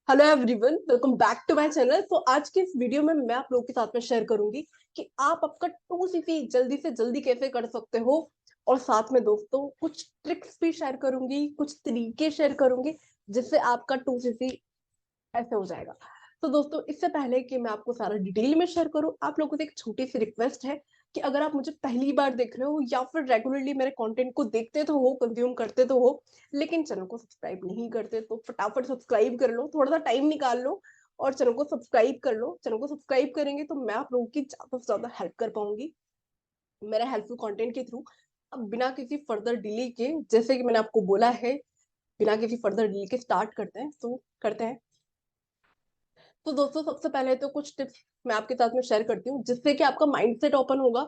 Hello everyone, welcome back to my channel. तो आज की इस वीडियो में मैं आप लोगों के साथ में शेयर करूंगी कि आप आपका 2cc जल्दी से जल्दी कैसे कर सकते हो। और साथ में दोस्तों कुछ ट्रिक्स भी शेयर करूंगी, कुछ तरीके शेयर करूंगी जिससे आपका 2cc ऐसे हो जाएगा। तो दोस्तों, इससे पहले कि मैं आपको सारा डिटेल में शेयर करूं, आप लोगों से एक छोटी सी रिक्वेस्ट है कि अगर आप मुझे पहली बार देख रहे हो या फिर रेगुलरली मेरे कंटेंट को देखते तो हो, कंज्यूम करते तो हो, लेकिन चैनल को सब्सक्राइब नहीं करते, तो फटाफट सब्सक्राइब कर लो, थोड़ा सा टाइम निकाल लो और चैनल को सब्सक्राइब कर लो। चैनल को सब्सक्राइब करेंगे तो मैं आप लोगों की ज्यादा से ज्यादा हेल्प कर पाऊंगी मेरे हेल्पफुल कंटेंट के थ्रू। अब बिना किसी फर्दर डिले के, जैसे कि मैंने आपको बोला है, बिना किसी फर्दर डिले के स्टार्ट करते हैं। तो करते हैं। तो दोस्तों, सबसे पहले तो कुछ टिप्स मैं आपके साथ में शेयर करती हूँ जिससे कि आपका माइंडसेट ओपन होगा,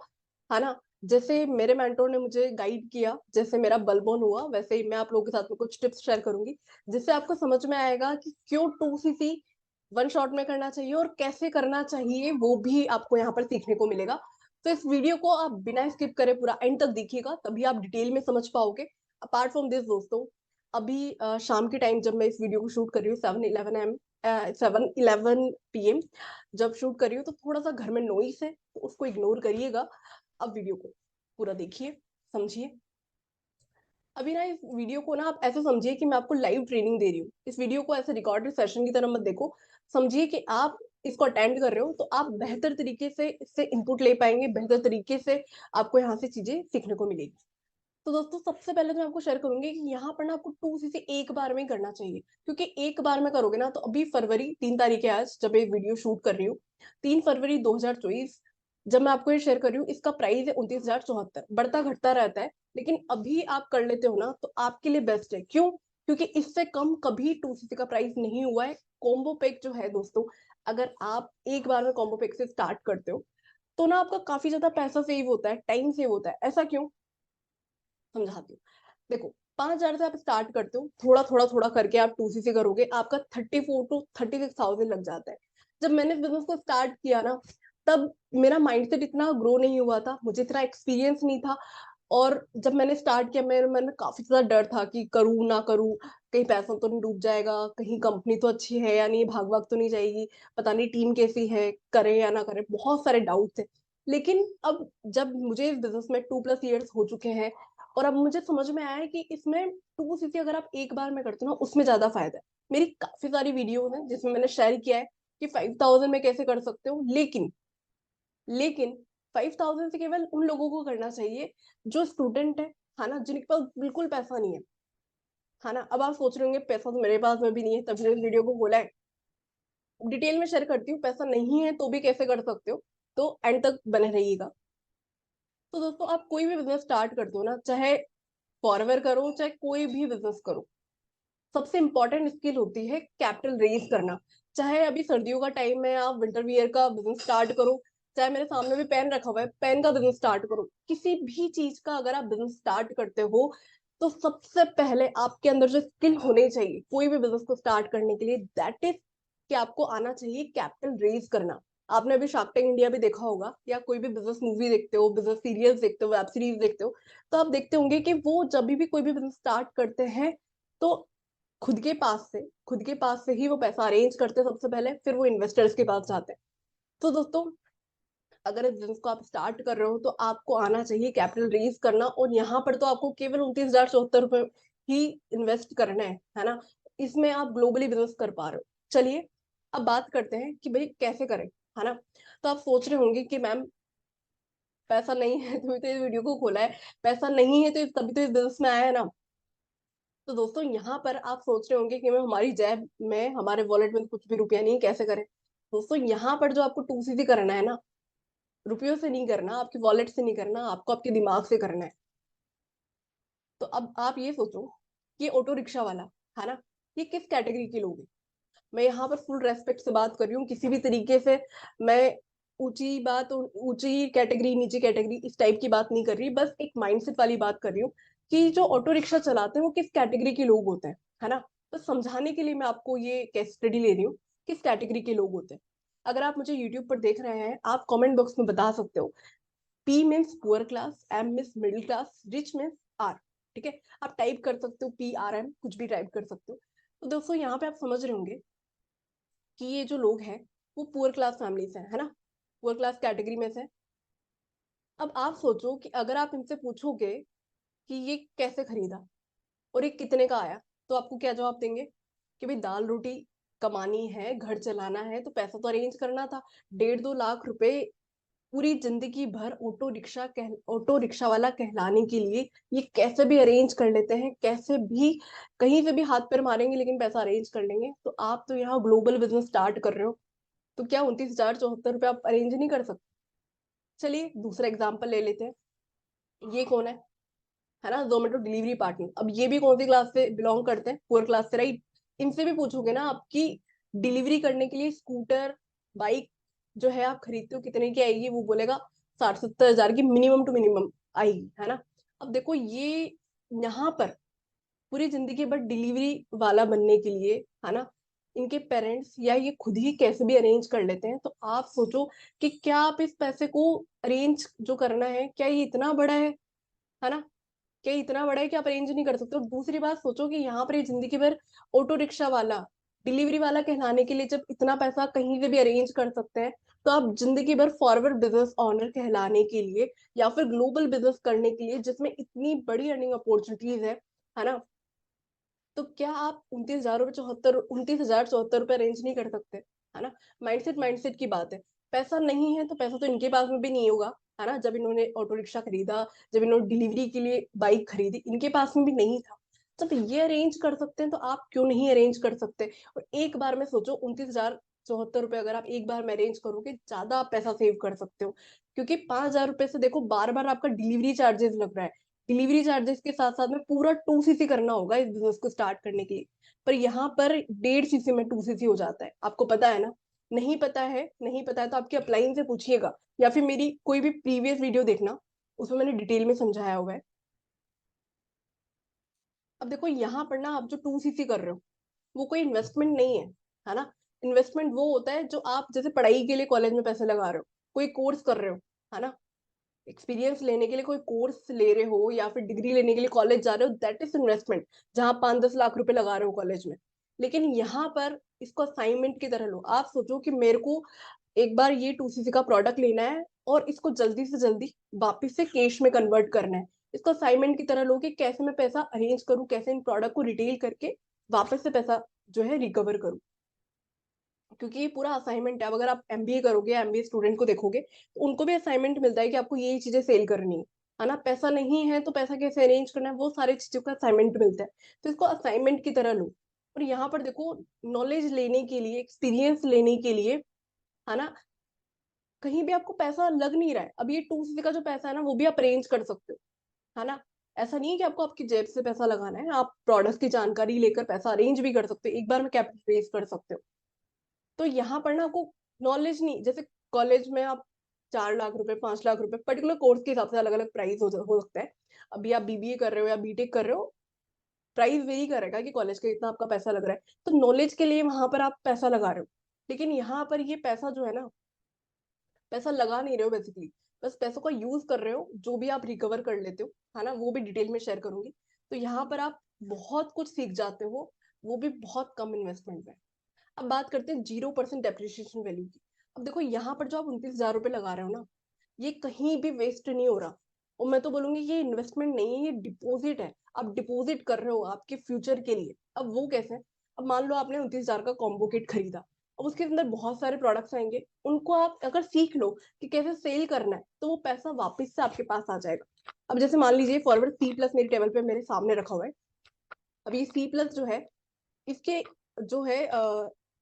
है ना। जैसे मेरे मेंटोर ने मुझे गाइड किया, जैसे मेरा बलबोन हुआ, वैसे ही मैं आप लोगों के साथ में कुछ टिप्स शेयर करूंगी जिससे आपको समझ में आएगा कि क्यों 2cc वन शॉट में करना चाहिए और कैसे करना चाहिए, वो भी आपको यहाँ पर सीखने को मिलेगा। तो इस वीडियो को आप बिना स्किप करे पूरा एंड तक देखिएगा, तभी आप डिटेल में समझ पाओगे। अपार्ट फ्रॉम दिस दोस्तों, अभी शाम के टाइम जब मैं इस वीडियो को शूट कर रही हूँ 7:11 PM जब शूट कर रही हूँ, तो थोड़ा सा घर में नॉइस है, तो उसको इग्नोर करिएगा। अब वीडियो को पूरा देखिए, समझिए। अभी ना इस वीडियो को ना आप ऐसे समझिए कि मैं आपको लाइव ट्रेनिंग दे रही हूँ। इस वीडियो को ऐसे रिकॉर्डेड सेशन की तरह मत देखो। समझिए कि आप इसको अटेंड कर रहे हो, तो आप बेहतर तरीके से इससे इनपुट ले पाएंगे, बेहतर तरीके से आपको यहाँ से चीजें सीखने को मिलेगी। तो दोस्तों, सबसे पहले तो मैं आपको शेयर करूंगी कि यहाँ पर ना आपको 2cc एक बार में करना चाहिए, क्योंकि एक बार में करोगे ना, तो अभी फरवरी 3 तारीख है आज जब ये वीडियो शूट कर रही हूँ, 3 फरवरी 2024, जब मैं आपको ये शेयर कर रही हूँ, इसका प्राइस है 29,074। बढ़ता घटता रहता है, लेकिन अभी आप कर लेते हो ना तो आपके लिए बेस्ट है। क्यों? क्योंकि इससे कम कभी 2cc का प्राइस नहीं हुआ है। कॉम्बो पैक जो है दोस्तों, अगर आप एक बार में कॉम्बो पैक से स्टार्ट करते हो तो ना आपका काफी ज्यादा पैसा सेव होता है, टाइम सेव होता है। ऐसा क्यों, समझाती हूँ। देखो, 5,000 से आप स्टार्ट करते हो, थोड़ा थोड़ा थोड़ा करके आप 2cc करोगे, आपका 34 to 36,000 लग जाता है। जब मैंने बिजनेस को स्टार्ट किया ना, तब मेरा माइंडसेट इतना ग्रो नहीं हुआ था, मुझे इतना एक्सपीरियंस नहीं था। और जब मैंने स्टार्ट किया, मेरे मन में काफी ज्यादा डर था कि करूँ ना करूँ, कहीं पैसा तो नहीं डूब जाएगा, कहीं कंपनी तो अच्छी है या नहीं, भाग भाग तो नहीं जाएगी, पता नहीं टीम कैसी है, करे या ना करे, बहुत सारे डाउट थे। लेकिन अब जब मुझे इस बिजनेस में 2+ इयर्स हो चुके हैं, और अब मुझे समझ में आया है कि इसमें 2cc अगर आप एक बार में करते हो ना, उसमें ज्यादा फायदा है। मेरी काफी सारी वीडियो है जिसमें मैंने शेयर किया है कि 5,000 में कैसे कर सकते हो, लेकिन 5,000 से केवल उन लोगों को करना चाहिए जो स्टूडेंट है ना, जिनके पास बिल्कुल पैसा नहीं है ना। अब आप सोच रहे होंगे पैसा तो मेरे पास में भी नहीं है, तभी इस वीडियो को खोला है। डिटेल में शेयर करती हूँ, पैसा नहीं है तो भी कैसे कर सकते हो, तो एंड तक बने रहिएगा। तो दोस्तों, आप कोई भी बिजनेस स्टार्ट करते हो ना, चाहे फॉरवर करो चाहे कोई भी बिजनेस करो, सबसे इंपॉर्टेंट स्किल होती है कैपिटल रेज करना। चाहे अभी सर्दियों का टाइम है, आप विंटर वियर का बिजनेस स्टार्ट करो, चाहे मेरे सामने भी पेन रखा हुआ है, पेन का बिजनेस स्टार्ट करो, किसी भी चीज का अगर आप बिजनेस स्टार्ट करते हो, तो सबसे पहले आपके अंदर जो स्किल होने चाहिए कोई भी बिजनेस को स्टार्ट करने के लिए, दैट इज कि आपको आना चाहिए कैपिटल रेज करना। आपने अभी शार्क टैंक इंडिया भी देखा होगा, या कोई भी बिजनेस मूवी देखते हो, बिजनेस सीरियल्स देखते हो, वेब सीरीज देखते हो, तो आप देखते होंगे कि वो जब भी कोई भी बिजनेस स्टार्ट करते हैं, तो खुद के पास से ही वो पैसा अरेंज करते हैं सबसे पहले, फिर वो इन्वेस्टर्स के पास जाते हैं। तो दोस्तों, अगर इस बिजनेस को आप स्टार्ट कर रहे हो तो आपको आना चाहिए कैपिटल रेज करना, और यहाँ पर तो आपको केवल 29,074 रुपए ही इन्वेस्ट करना है ना। इसमें आप ग्लोबली बिजनेस कर पा रहे हो। चलिए, अब बात करते हैं कि भाई कैसे करें, है ना। तो आप सोच रहे होंगे कि मैम, पैसा नहीं है तभी तो इस वीडियो को खोला है, पैसा नहीं है तो तभी तो इस बिजनेस में आया है ना। तो दोस्तों, यहाँ पर आप सोच रहे होंगे कि मैं, हमारी जेब में, हमारे वॉलेट में तो कुछ भी रुपया नहीं, कैसे करें। दोस्तों, यहाँ पर जो आपको 2cc करना है ना, रुपयों से नहीं करना, आपकी वॉलेट से नहीं करना, आपको आपके दिमाग से करना है। तो अब आप ये सोचो कि ऑटो रिक्शा वाला, है ना, ये किस कैटेगरी के लोग हैं। मैं यहाँ पर फुल रेस्पेक्ट से बात कर रही हूँ, किसी भी तरीके से मैं ऊंची बात, ऊंची कैटेगरी नीची कैटेगरी इस टाइप की बात नहीं कर रही, बस एक माइंडसेट वाली बात कर रही हूँ कि जो ऑटो रिक्शा चलाते हैं वो किस कैटेगरी के लोग होते हैं, है ना। तो समझाने के लिए मैं आपको ये केस स्टडी ले रही हूँ, किस कैटेगरी के लोग होते हैं। अगर आप मुझे यूट्यूब पर देख रहे हैं, आप कमेंट बॉक्स में बता सकते हो। P means poor class, M means middle class, rich means R. ठीक है, आप टाइप कर सकते हो, PRM कुछ भी टाइप कर सकते हो। तो दोस्तों, यहाँ पे आप समझ रहे होंगे कि ये जो लोग हैं वो पुअर क्लास फैमिली से है ना, पुअर क्लास कैटेगरी में से। अब आप सोचो कि अगर आप इनसे पूछोगे कि ये कैसे खरीदा और ये कितने का आया, तो आपको क्या जवाब देंगे कि भाई दाल रोटी कमानी है, घर चलाना है, तो पैसा तो अरेंज करना था। 1.5-2 लाख रुपए पूरी जिंदगी भर ऑटो रिक्शा वाला कहलाने के लिए ये कैसे भी अरेंज कर लेते हैं, कैसे भी कहीं से भी हाथ पैर मारेंगे लेकिन पैसा अरेंज कर लेंगे। तो आप तो यहाँ ग्लोबल बिजनेस स्टार्ट कर रहे हो, तो क्या 29,074 रुपये आप अरेंज नहीं कर सकते? चलिए दूसरा एग्जाम्पल ले लेते हैं। ये कौन है ना, जोमेटो डिलीवरी पार्टनर। अब ये भी कौन सी क्लास से बिलोंग करते हैं? पुअर क्लास से, राइट। इनसे भी पूछोगे ना आपकी डिलीवरी करने के लिए स्कूटर बाइक जो है आप खरीदते हो कितने की आएगी, वो बोलेगा 60-70 हजार की मिनिमम टू मिनिमम आएगी, है ना। अब देखो ये यहाँ पर पूरी जिंदगी भर डिलीवरी वाला बनने के लिए, है ना, इनके पेरेंट्स या ये खुद ही कैसे भी अरेंज कर लेते हैं। तो आप सोचो कि क्या आप इस पैसे को अरेंज जो करना है, क्या ये इतना बड़ा है ना, क्या इतना बड़ा है कि आप अरेंज नहीं कर सकते? और दूसरी बात सोचो कि यहाँ पर ये जिंदगी भर ऑटो रिक्शा वाला डिलीवरी वाला कहलाने के लिए जब इतना पैसा कहीं से भी अरेंज कर सकते हैं, तो आप जिंदगी भर फॉरवर्ड बिजनेस ऑनर कहलाने के लिए या फिर ग्लोबल बिजनेस करने के लिए जिसमें इतनी बड़ी अर्निंग अपॉर्चुनिटीज है ना, तो क्या आप 29,074 रुपए अरेंज नहीं कर सकते? है ना। माइंडसेट माइंडसेट की बात है। पैसा नहीं है तो पैसा तो इनके पास में भी नहीं होगा, है ना। जब इन्होंने ऑटो रिक्शा खरीदा, जब इन्होंने डिलीवरी के लिए बाइक खरीदी, इनके पास में भी नहीं था। जब ये अरेंज कर सकते हैं तो आप क्यों नहीं अरेंज कर सकते? और एक बार में सोचो 29,074 रुपए अगर आप एक बार में अरेंज करोगे, ज्यादा आप पैसा सेव कर सकते हो। क्योंकि 5,000 रुपए से देखो बार बार आपका डिलीवरी चार्जेस लग रहा है, डिलीवरी चार्जेस के साथ साथ में पूरा 2cc करना होगा इस बिजनेस को स्टार्ट करने के लिए। पर यहाँ पर 1.5 cc में 2cc हो जाता है, आपको पता है ना। नहीं पता है, नहीं पता है तो आपके अपलाइन से पूछिएगा, या फिर मेरी कोई भी प्रीवियस वीडियो देखना, उसमें मैंने डिटेल में समझाया हुआ है। अब देखो यहाँ पर ना आप जो 2cc कर रहे हो वो कोई इन्वेस्टमेंट नहीं है ना। इन्वेस्टमेंट वो होता है जो आप जैसे पढ़ाई के लिए कॉलेज में पैसे लगा रहे हो, कोई कोर्स कर रहे हो, है ना, एक्सपीरियंस लेने के लिए कोई कोर्स ले रहे हो या फिर डिग्री लेने के लिए कॉलेज जा रहे हो, दैट इज इन्वेस्टमेंट, जहां 5-10 लाख रुपए लगा रहे हो कॉलेज में। लेकिन यहाँ पर इसको असाइनमेंट की तरह लो। आप सोचो कि मेरे को एक बार ये 2cc का प्रोडक्ट लेना है और इसको जल्दी से जल्दी वापस से कैश में कन्वर्ट करना है। इसको असाइनमेंट की तरह लो कि कैसे मैं पैसा अरेंज करूँ, कैसे इन प्रोडक्ट को रिटेल करके वापस से पैसा जो है रिकवर करूँ। क्योंकि ये पूरा असाइनमेंट है। अब अगर आप एमबीए करोगे, एमबीए स्टूडेंट को देखोगे तो उनको भी असाइनमेंट मिलता है कि आपको ये चीजें सेल करनी है ना। पैसा नहीं है तो पैसा कैसे अरेंज करना है, वो सारी चीजों का असाइनमेंट मिलता है। तो इसको असाइनमेंट की तरह लो। और यहाँ पर देखो, नॉलेज लेने के लिए, एक्सपीरियंस लेने के लिए, है ना, कहीं भी आपको पैसा लग नहीं रहा है। अब ये 2cc का जो पैसा है ना वो भी आप अरेंज कर सकते हो, है ना। ऐसा नहीं है कि आपको आपकी जेब से पैसा लगाना है, आप प्रोडक्ट की जानकारी लेकर पैसा अरेंज भी कर सकते हो, एक बार में कैपिटल रेज कर सकते हो। तो यहाँ पर ना आपको नॉलेज नहीं, जैसे कॉलेज में आप 4 लाख रुपए, 5 लाख रुपए पर्टिकुलर कोर्स के हिसाब से अलग अलग प्राइस हो सकता है। अभी आप बीबीए कर रहे हो या बीटेक कर रहे हो, प्राइस वेरी करेगा कि कॉलेज का इतना आपका पैसा लग रहा है, तो नॉलेज के लिए वहां पर आप पैसा लगा रहे हो। लेकिन यहाँ पर ये पैसा जो है ना, पैसा लगा नहीं रहे हो बेसिकली, बस पैसों का यूज कर रहे हो, जो भी आप रिकवर कर लेते हो, है ना, वो भी डिटेल में शेयर करूंगी। तो यहाँ पर आप बहुत कुछ सीख जाते हो, वो भी बहुत कम इन्वेस्टमेंट में। अब बात करते हैं 0% डेप्रिसिएशन वैल्यू की। अब देखो यहाँ पर जो आप 29,000 रुपए लगा रहे हो ना, ये कहीं भी वेस्ट नहीं हो रहा। और मैं तो बोलूंगी ये इन्वेस्टमेंट नहीं है, ये डिपॉजिट है। आप डिपॉजिट कर रहे हो आपके फ्यूचर के लिए। अब वो कैसे? अब मान लो आपने 29,000 का कॉम्बो किट खरीदा, अब उसके अंदर बहुत सारे प्रोडक्ट्स आएंगे, उनको आप अगर सीख लो कि कैसे सेल करना है, तो वो पैसा वापस से आपके पास आ जाएगा। अब जैसे मान लीजिए फॉरवर्ड C+ मेरी टेबल पे मेरे सामने रखा हुआ है। अब ये C+ जो है, इसके जो है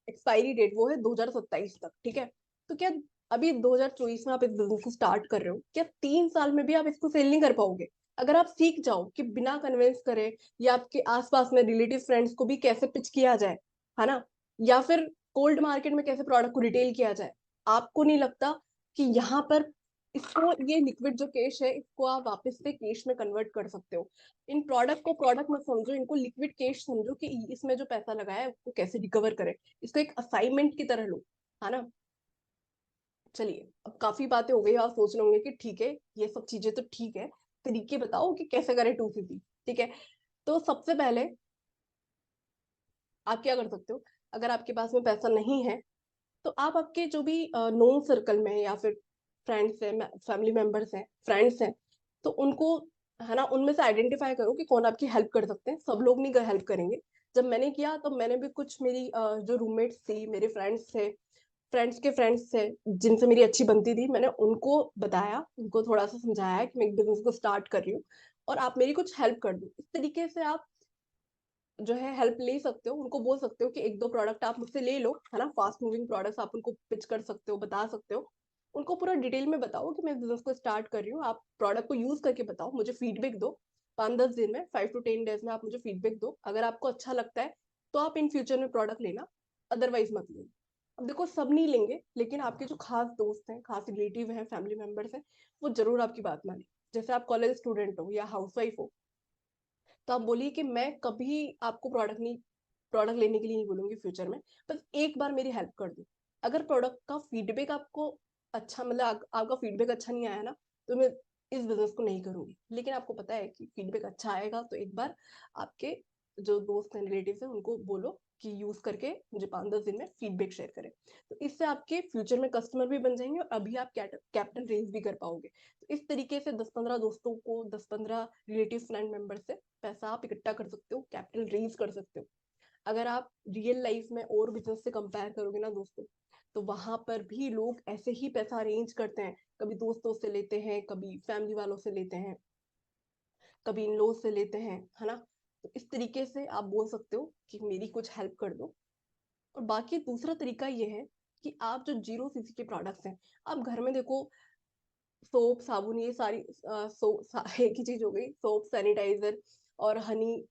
एक्सपायरी डेट वो है 2027 तक, ठीक है। तो क्या अभी 2024 में आप इस बिजनेस को स्टार्ट कर रहे हो, क्या 3 साल में भी आप इसको सेल नहीं कर पाओगे? अगर आप सीख जाओ कि बिना कन्विंस करे या आपके आसपास में रिलेटिव फ्रेंड्स को भी कैसे पिच किया जाए, है ना, या फिर कोल्ड मार्केट में कैसे प्रोडक्ट को रिटेल किया जाए, आपको नहीं लगता कि यहाँ पर इसको, ये लिक्विड जो कैश है, इसको आप वापस से कैश में कन्वर्ट कर सकते हो? इन प्रोडक्ट को प्रोडक्ट मत समझो, इनको लिक्विड कैश समझो कि इसमें जो पैसा लगाया है उसको कैसे रिकवर करे। इसको एक असाइनमेंट की तरह लो, है ना। चलिए अब काफी बातें हो गई, आप सोच रहे होंगे कि ठीक है ये सब चीजें तो ठीक है, तरीके बताओ कि कैसे करें 2cc। ठीक है, तो सबसे पहले आप क्या कर सकते हो, अगर आपके पास में पैसा नहीं है तो आप आपके जो भी नोन सर्कल में या फिर फ्रेंड्स हैं, फैमिली मेंबर्स हैं, फ्रेंड्स हैं, तो उनको, है ना, उनमें से आइडेंटिफाई करो कि कौन आपकी हेल्प कर सकते हैं। सब लोग नहीं हेल्प करेंगे। जब मैंने किया तब मैंने भी कुछ मेरी जो रूममेट्स थी, मेरे फ्रेंड्स थे, फ्रेंड्स के फ्रेंड्स थे जिनसे मेरी अच्छी बनती थी, मैंने उनको बताया, उनको थोड़ा सा समझाया कि मैं एक बिजनेस को स्टार्ट कर रही हूँ और आप मेरी कुछ हेल्प कर दो। इस तरीके से आप जो है हेल्प ले सकते हो, उनको बोल सकते हो कि एक दो प्रोडक्ट आप मुझसे ले लो, है ना, फास्ट मूविंग प्रोडक्ट्स आप उनको पिच कर सकते हो, बता सकते हो। उनको पूरा डिटेल में बताओ कि मैं बिजनेस को स्टार्ट कर रही हूँ, आप प्रोडक्ट को यूज करके बताओ, मुझे फीडबैक दो। 5-10 दिन में, 5 to 10 days में आप मुझे फीडबैक दो। अगर आपको अच्छा लगता है तो आप इन फ्यूचर में प्रोडक्ट लेना, अदरवाइज मत लेना। अब देखो, सब नहीं लेंगे, लेकिन आपके जो खास दोस्त हैं, खास रिलेटिव हैं, फैमिली मेंबर्स हैं, वो जरूर आपकी बात माने। जैसे आप कॉलेज स्टूडेंट हो या हाउसवाइफ हो, तो आप बोलिए कि मैं कभी आपको प्रोडक्ट लेने के लिए नहीं बोलूंगी फ्यूचर में, बस एक बार मेरी हेल्प कर दो। अगर प्रोडक्ट का फीडबैक आपको अच्छा, मतलब आपका फीडबैक अच्छा नहीं आया ना, तो मैं इस बिजनेस को नहीं करूंगी। लेकिन आपको पता है कि फीडबैक अच्छा आएगा, तो एक बार आपके जो दोस्त हैं, रिलेटिव हैं, उनको बोलो कि यूज करके मुझे 5-10 दिन में फीडबैक शेयर करें। तो इससे आपके फ्यूचर में कस्टमर भी बन जाएंगे और अभी आप कैपिटल रेज भी कर पाओगे। तो इस तरीके से 10-15 दोस्तों को, 10-15 रिलेटिव फ्रेंड मेंबर से पैसा आप इकट्ठा कर सकते हो, कैपिटल रेज कर सकते हो। अगर आप रियल लाइफ में और बिजनेस से कंपेयर करोगे ना दोस्तों, तो वहां पर भी लोग ऐसे ही पैसा अरेंज करते हैं। कभी दोस्तों से लेते हैं, कभी फैमिली वालों से लेते हैं, कभी इन लोग से लेते हैं, है ना। तो इस तरीके से आप बोल सकते हो कि मेरी कुछ हेल्प कर दो। और बाकी दूसरा तरीका ये है कि आप जो 0 सीसी के प्रोडक्ट्स हैं, आप घर में देखो, सोप, साबुन, ये सारी एक ही चीज हो गई, सोप, सैनिटाइजर और हनी,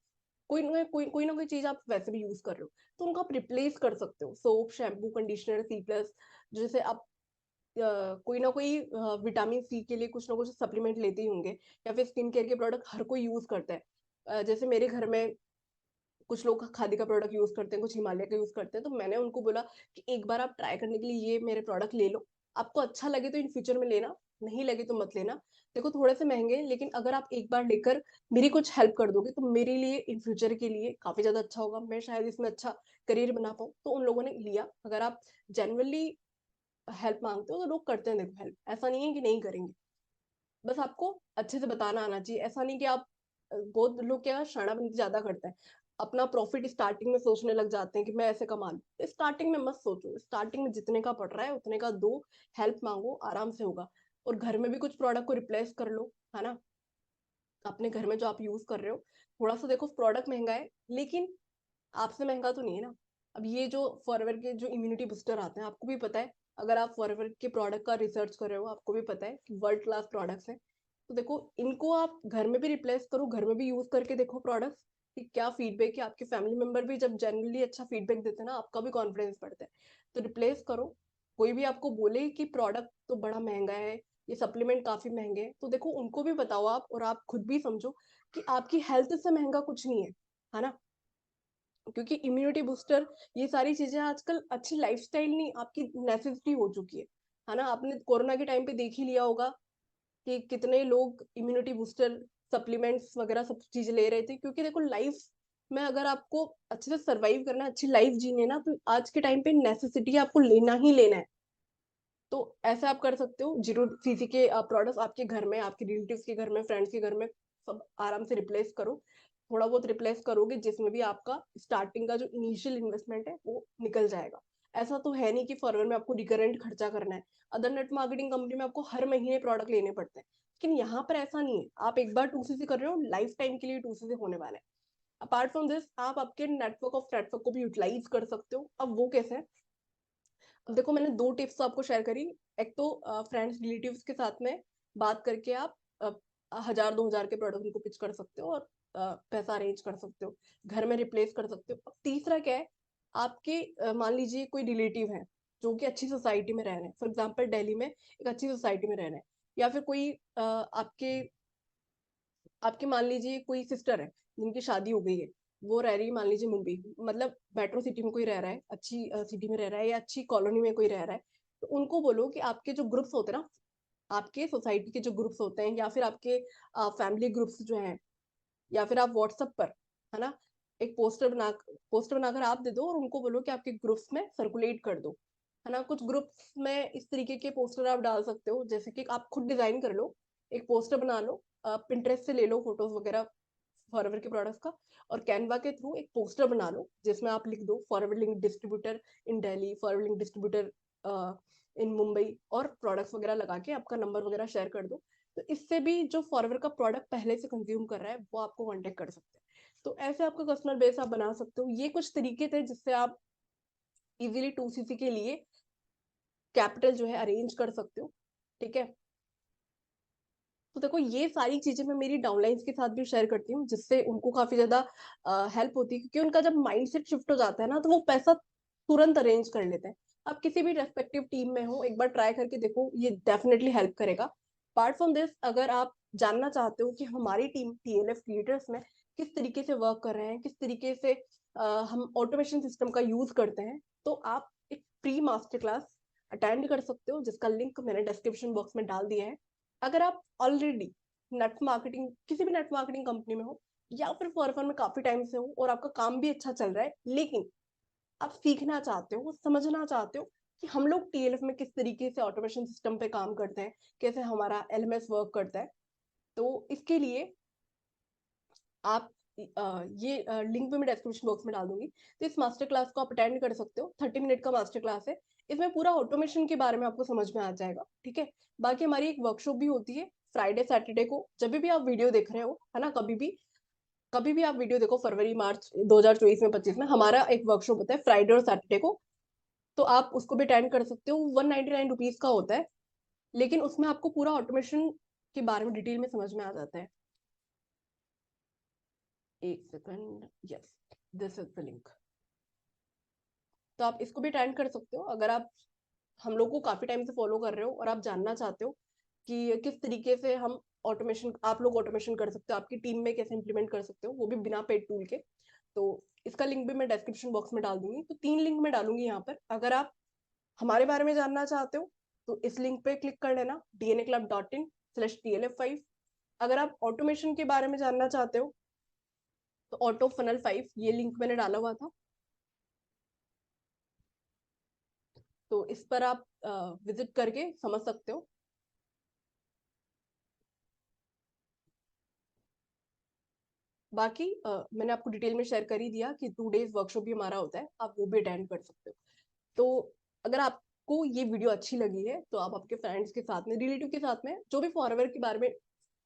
कोई ना कोई चीज आप वैसे भी यूज कर रहे हो, तो उनको आप रिप्लेस कर सकते हो। सोप, शैम्पू, कंडीशनर, C+, जैसे आप कोई ना कोई विटामिन सी के लिए कुछ ना कुछ सप्लीमेंट लेते ही होंगे, या फिर स्किन केयर के प्रोडक्ट हर कोई यूज करता है। जैसे मेरे घर में कुछ लोग खादी का प्रोडक्ट यूज करते हैं, कुछ हिमालय का यूज करते हैं, तो मैंने उनको बोला कि एक बार आप ट्राई करने के लिए ये मेरे प्रोडक्ट ले लो। आपको अच्छा लगे तो इन फ्यूचर में लेना, नहीं लगे तो मत लेना। देखो, थोड़े से महंगे हैं, लेकिन अगर आप एक बार लेकर मेरी कुछ हेल्प कर दोगे तो मेरे लिए इन फ्यूचर के लिए काफी ज्यादा अच्छा होगा। मैं शायद इसमें अच्छा करियर बना पाऊँ। तो उन लोगों ने लिया। अगर आप जेनुअनली हेल्प मांगते हो तो लोग करते हैं, देखो हेल्प, ऐसा नहीं है कि नहीं करेंगे। बस आपको अच्छे से बताना आना चाहिए। ऐसा नहीं कि आप, बहुत लोग क्या शरणाबंदी ज्यादा करते हैं, अपना प्रॉफिट स्टार्टिंग में सोचने लग जाते हैं कि मैं ऐसे कमा लूं। स्टार्टिंग में मत सोचो, स्टार्टिंग में जितने का पड़ रहा है उतने का दो, हेल्प मांगो, आराम से होगा। और घर में भी कुछ प्रोडक्ट को रिप्लेस कर लो, है ना, अपने घर में जो आप यूज कर रहे हो। थोड़ा सा देखो, प्रोडक्ट महंगा है, लेकिन आपसे महंगा तो नहीं है ना। अब ये जो फॉरएवर के जो इम्यूनिटी बूस्टर आते हैं, आपको भी पता है, अगर आप फॉरएवर के प्रोडक्ट का रिसर्च कर रहे हो, आपको भी पता है कि वर्ल्ड क्लास प्रोडक्ट्स हैं। तो देखो, इनको आप घर में भी रिप्लेस करो, घर में भी यूज करके देखो प्रोडक्ट्स कि क्या फीडबैक है। आपके फैमिली मेंबर भी जब जनरली अच्छा फीडबैक देते हैं ना, आपका भी कॉन्फिडेंस बढ़ता है। तो रिप्लेस करो। कोई भी आपको बोले कि प्रोडक्ट तो बड़ा महंगा है, ये सप्लीमेंट काफी महंगे हैं, तो देखो उनको भी बताओ आप, और आप खुद भी समझो कि आपकी हेल्थ से महंगा कुछ नहीं है ना। क्योंकि इम्यूनिटी बूस्टर, ये सारी चीजें आजकल अच्छी लाइफस्टाइल नहीं, आपकी नेसेसिटी हो चुकी है ना। आपने कोरोना के टाइम पे देख ही लिया होगा कि कितने लोग इम्यूनिटी बूस्टर, सप्लीमेंट्स वगैरह सब चीजें ले रहे थे। क्योंकि देखो, लाइफ में अगर आपको अच्छे से सरवाइव करना है, अच्छी लाइफ जीनी है ना, तो आज के टाइम पे नेसेसिटी है, आपको लेना ही लेना है। तो ऐसा आप कर सकते हो, 0 सीसी के प्रोडक्ट्स आपके घर में, आपके रिलेटिव्स के घर में, फ्रेंड्स के घर में, सब आराम से रिप्लेस करो। थोड़ा बहुत रिप्लेस करोगे, जिसमें भी आपका स्टार्टिंग का जो इनिशियल इन्वेस्टमेंट है वो निकल जाएगा। ऐसा तो है नहीं कि फॉरवर्ड में आपको रिकरेंट खर्चा करना है। अदर नेट मार्केटिंग कंपनी में आपको हर महीने प्रोडक्ट लेने पड़ते हैं, लेकिन यहाँ पर ऐसा नहीं है। आप एक बार 2 सीसी कर रहे हो, लाइफ टाइम के लिए 2 सीसी होने वाला है। अपार्ट फ्रॉम दिस, आप आपके नेटवर्क ऑफ नेटवर्क को भी यूटिलाइज कर सकते हो। अब वो कैसे है, अब देखो, मैंने 2 टिप्स तो आपको शेयर करी। एक तो फ्रेंड्स रिलेटिव्स के साथ में बात करके आप 1000-2000 के प्रोडक्ट उनको पिच कर सकते हो और पैसा अरेंज कर सकते हो, घर में रिप्लेस कर सकते हो। अब तीसरा क्या है, आपके मान लीजिए कोई रिलेटिव है जो कि अच्छी सोसाइटी में रह रहे हैं, फॉर एग्जाम्पल दिल्ली में एक अच्छी सोसाइटी में रह रहे हैं, या फिर कोई आपके आपके मान लीजिए कोई सिस्टर है जिनकी शादी हो गई है, वो रह रही है मान लीजिए मुंबई, मतलब मेट्रो सिटी में कोई रह रहा है, अच्छी सिटी में रह रहा है, या अच्छी कॉलोनी में कोई रह रहा है। तो उनको बोलो कि आपके जो ग्रुप्स होते हैं ना, आपके सोसाइटी के जो ग्रुप्स होते हैं, या फिर आपके फैमिली ग्रुप्स जो हैं, या फिर आप व्हाट्सएप पर, है ना, एक पोस्टर बनाकर आप दे दो और उनको बोलो कि आपके ग्रुप्स में सर्कुलेट कर दो, है ना। कुछ ग्रुप्स में इस तरीके के पोस्टर आप डाल सकते हो, जैसे कि आप खुद डिजाइन कर लो, एक पोस्टर बना लो, पिंटरेस्ट से ले लो फोटोज वगैरह फॉरएवर के प्रोडक्ट्स का, और कैनवा के थ्रू एक पोस्टर बना लो जिसमें आप लिख दो फॉरएवर लिंक डिस्ट्रीब्यूटर इन दिल्ली, फॉरएवर लिंक डिस्ट्रीब्यूटर इन मुंबई, और प्रोडक्ट्स वगैरह लगा के आपका नंबर वगैरह शेयर कर दो। तो इससे भी जो फॉरएवर का प्रोडक्ट पहले से कंज्यूम कर रहा है वो आपको कांटेक्ट कर सकते हैं। तो ऐसे आपका कस्टमर बेस आप बना सकते हो। ये कुछ तरीके थे जिससे आप इजीली 2cc के लिए कैपिटल जो है अरेंज कर सकते हो, ठीक है। तो देखो ये सारी चीजें मैं मेरी डाउनलाइंस के साथ भी शेयर करती हूँ, जिससे उनको काफी ज्यादा हेल्प होती है, क्योंकि उनका जब माइंडसेट शिफ्ट हो जाता है ना, तो वो पैसा तुरंत अरेंज कर लेते हैं। आप किसी भी रेस्पेक्टिव टीम में हो, एक बार ट्राई करके देखो, ये डेफिनेटली हेल्प करेगा। अपार्ट फ्रॉम दिस, अगर आप जानना चाहते हो कि हमारी टीम टीएलएफ क्रिएटर्स में किस तरीके से वर्क कर रहे हैं, किस तरीके से हम ऑटोमेशन सिस्टम का यूज करते हैं, तो आप एक प्री मास्टर क्लास अटेंड कर सकते हो, जिसका लिंक मैंने डिस्क्रिप्शन बॉक्स में डाल दिया है। अगर आप ऑलरेडी नेट मार्केटिंग, किसी भी नेट मार्केटिंग कंपनी में हो, या फिर फॉरफॉर में काफी टाइम से हो और आपका काम भी अच्छा चल रहा है, लेकिन आप सीखना चाहते हो, समझना चाहते हो कि हम लोग टीएलएफ में किस तरीके से ऑटोमेशन सिस्टम पे काम करते हैं, कैसे हमारा एलएमएस वर्क करता है, तो इसके लिए आप ये लिंक भी मैं डिस्क्रिप्शन बॉक्स में डाल दूंगी। तो इस मास्टर क्लास को आप अटेंड कर सकते हो, 30 मिनट का मास्टर क्लास है। इसमें पूरा ऑटोमेशन के बारे में आपको समझ में आ जाएगा, ठीक है। बाकी हमारी एक वर्कशॉप भी होती है फ्राइडे सैटरडे को, जब भी आप वीडियो देख रहे हो, है ना, कभी भी आप वीडियो देखो, फरवरी मार्च 2024 में 25 में हमारा एक वर्कशॉप होता है फ्राइडे और सैटरडे को। तो आप उसको भी अटेंड कर सकते हो, 199 रुपीज का होता है, लेकिन उसमें आपको पूरा ऑटोमेशन के बारे में डिटेल में समझ में आ जाता है। एक second, yes, this is the link. तो आप इसको भी अटेंड कर सकते हो, अगर आप हम लोग को काफी टाइम से फॉलो कर रहे हो और आप जानना चाहते हो कि किस तरीके से हम ऑटोमेशन, आप लोग ऑटोमेशन कर सकते हो, आपकी टीम में कैसे इंप्लीमेंट कर सकते हो, वो भी बिना पेड टूल के। तो इसका लिंक भी मैं डिस्क्रिप्शन बॉक्स में डाल दूंगी। तो 3 लिंक मैं डालूंगी यहाँ पर। अगर आप हमारे बारे में जानना चाहते हो तो इस लिंक पे क्लिक कर लेना, dnaclub.in/tlf5। अगर आप ऑटोमेशन के बारे में जानना चाहते हो तो ऑटो फनल 5, ये लिंक मैंने डाला हुआ था, तो इस पर आप विजिट करके समझ सकते हो। बाकी मैंने आपको डिटेल में शेयर कर ही दिया कि 2 डेज वर्कशॉप भी हमारा होता है, आप वो भी अटेंड कर सकते हो। तो अगर आपको ये वीडियो अच्छी लगी है तो आप आपके फ्रेंड्स के साथ में, रिलेटिव के साथ में, जो भी फॉरएवर के बारे में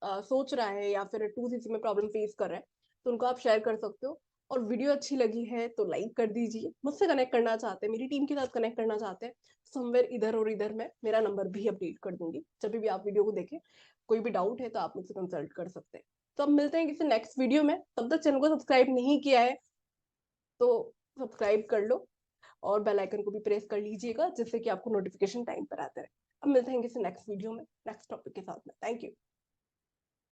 सोच रहा है या फिर 2cc में प्रॉब्लम फेस कर रहा है, तो उनको आप शेयर कर सकते हो। और वीडियो अच्छी लगी है तो लाइक कर दीजिए। मुझसे कनेक्ट करना चाहते हैं, मेरी टीम के साथ कनेक्ट करना चाहते हैं, समवेयर इधर और इधर में मेरा नंबर भी अपडेट कर दूंगी, जब भी आप वीडियो को देखें। कोई भी डाउट है तो आप मुझसे कंसल्ट कर सकते हैं। तो अब मिलते हैं किसी नेक्स्ट वीडियो में। तब तक चैनल को सब्सक्राइब नहीं किया है तो सब्सक्राइब कर लो, और बेल आइकन को भी प्रेस कर लीजिएगा, जिससे कि आपको नोटिफिकेशन टाइम पर आते रहे। अब मिलते हैं किसी नेक्स्ट वीडियो में नेक्स्ट टॉपिक के साथ में। Thank you.